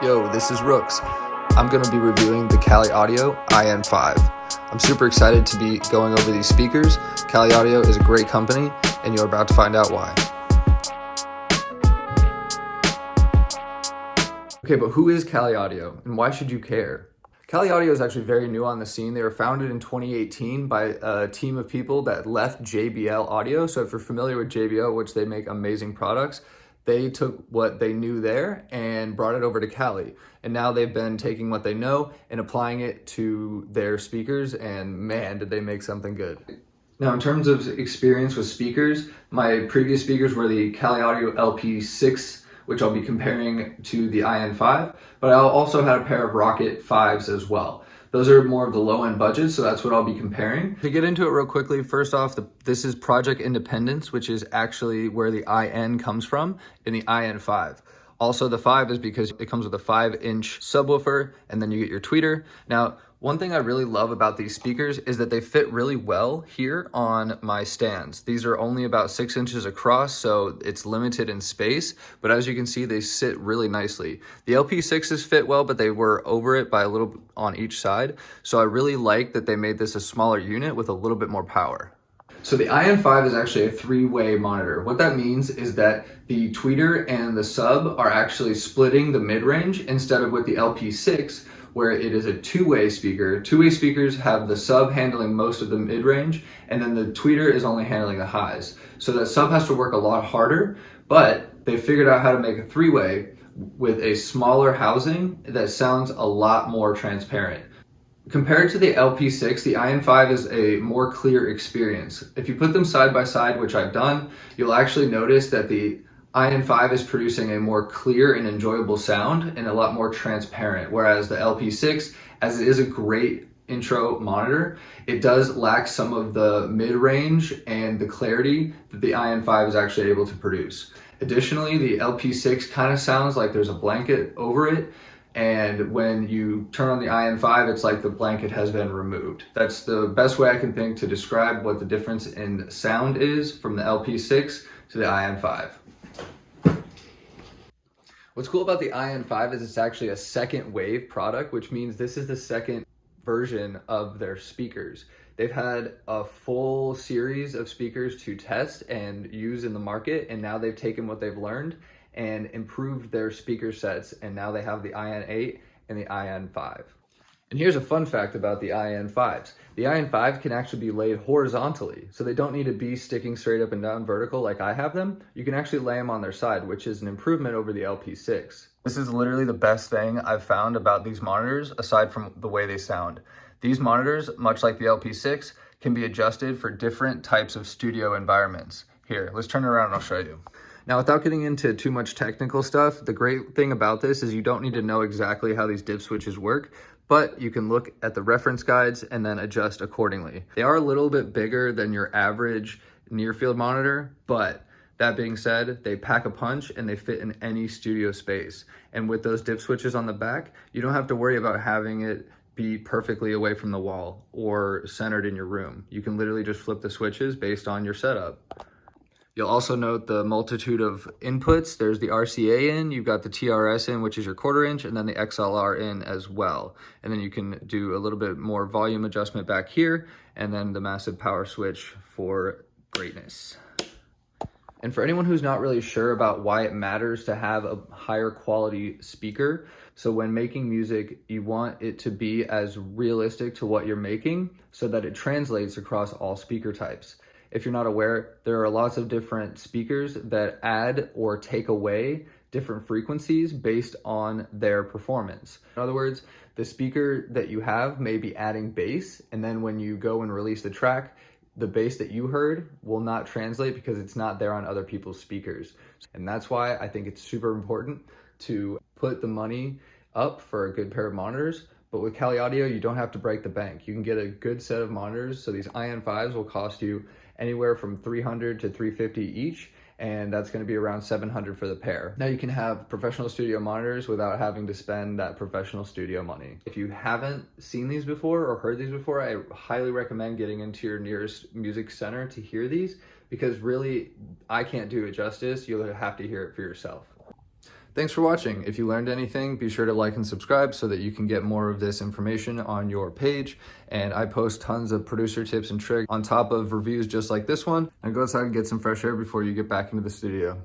Yo, this is Rooks. I'm going to be reviewing the Kali Audio IN-5. I'm super excited to be going over these speakers. Kali Audio is a great company, and you're about to find out why. Okay, but who is Kali Audio, and why should you care? Kali Audio is actually very new on the scene. They were founded in 2018 by a team of people that left JBL Audio. So if you're familiar with JBL, which they make amazing products, they took what they knew there and brought it over to Kali. And now they've been taking what they know and applying it to their speakers, and man, did they make something good. Now, in terms of experience with speakers, my previous speakers were the Kali Audio LP6, which I'll be comparing to the IN-5, but I also had a pair of Rocket 5s as well. Those are more of the low-end budget, so that's what I'll be comparing. To get into it real quickly, first off, this is Project Independence, which is actually where the IN comes from in the IN-5. Also, the 5 is because it comes with a 5-inch subwoofer, and then you get your tweeter. Now, one thing I really love about these speakers is that they fit really well here on my stands. These are only about 6 inches across, so it's limited in space, but as you can see, they sit really nicely. The LP6s fit well, but they were over it by a little on each side, so I really like that they made this a smaller unit with a little bit more power. So the IN-5 is actually a three-way monitor. What that means is that the tweeter and the sub are actually splitting the mid-range instead of with the LP6, where it is a two-way speaker. Two-way speakers have the sub handling most of the mid-range, and then the tweeter is only handling the highs. So that sub has to work a lot harder, but they figured out how to make a three-way with a smaller housing that sounds a lot more transparent. Compared to the LP6, the IN-5 is a more clear experience. If you put them side by side, which I've done, you'll actually notice that the IN-5 is producing a more clear and enjoyable sound and a lot more transparent, whereas the LP6, as it is a great intro monitor, it does lack some of the mid-range and the clarity that the IN-5 is actually able to produce. Additionally, the LP6 kind of sounds like there's a blanket over it, and when you turn on the IN-5, it's like the blanket has been removed. That's the best way I can think to describe what the difference in sound is from the LP6 to the IN-5. What's cool about the IN-5 is it's actually a second wave product, which means this is the second version of their speakers. They've had a full series of speakers to test and use in the market, and now they've taken what they've learned and improved their speaker sets, and now they have the IN-8 and the IN-5. And here's a fun fact about the IN-5s. The IN-5 can actually be laid horizontally, so they don't need to be sticking straight up and down vertical like I have them. You can actually lay them on their side, which is an improvement over the LP6. This is literally the best thing I've found about these monitors, aside from the way they sound. These monitors, much like the LP6, can be adjusted for different types of studio environments. Here, let's turn it around and I'll show you. Now, without getting into too much technical stuff, the great thing about this is you don't need to know exactly how these dip switches work, but you can look at the reference guides and then adjust accordingly. They are a little bit bigger than your average near-field monitor, but that being said, they pack a punch and they fit in any studio space. And with those dip switches on the back, you don't have to worry about having it be perfectly away from the wall or centered in your room. You can literally just flip the switches based on your setup. You'll also note the multitude of inputs. There's the RCA in, you've got the TRS in, which is your 1/4 inch, and then the XLR in as well. And then you can do a little bit more volume adjustment back here, and then the massive power switch for greatness. And for anyone who's not really sure about why it matters to have a higher quality speaker, so when making music, you want it to be as realistic to what you're making so that it translates across all speaker types. If you're not aware, there are lots of different speakers that add or take away different frequencies based on their performance. In other words, the speaker that you have may be adding bass, and then when you go and release the track, the bass that you heard will not translate because it's not there on other people's speakers. And that's why I think it's super important to put the money up for a good pair of monitors. But with Kali Audio, you don't have to break the bank. You can get a good set of monitors. So these IN-5s will cost you anywhere from $300 to $350 each, and that's going to be around $700 for the pair. Now you can have professional studio monitors without having to spend that professional studio money. If you haven't seen these before or heard these before, I highly recommend getting into your nearest music center to hear these, because really I can't do it justice. You'll have to hear it for yourself. Thanks for watching. If you learned anything, be sure to like and subscribe so that you can get more of this information on your page. And I post tons of producer tips and tricks on top of reviews just like this one. And go outside and get some fresh air before you get back into the studio.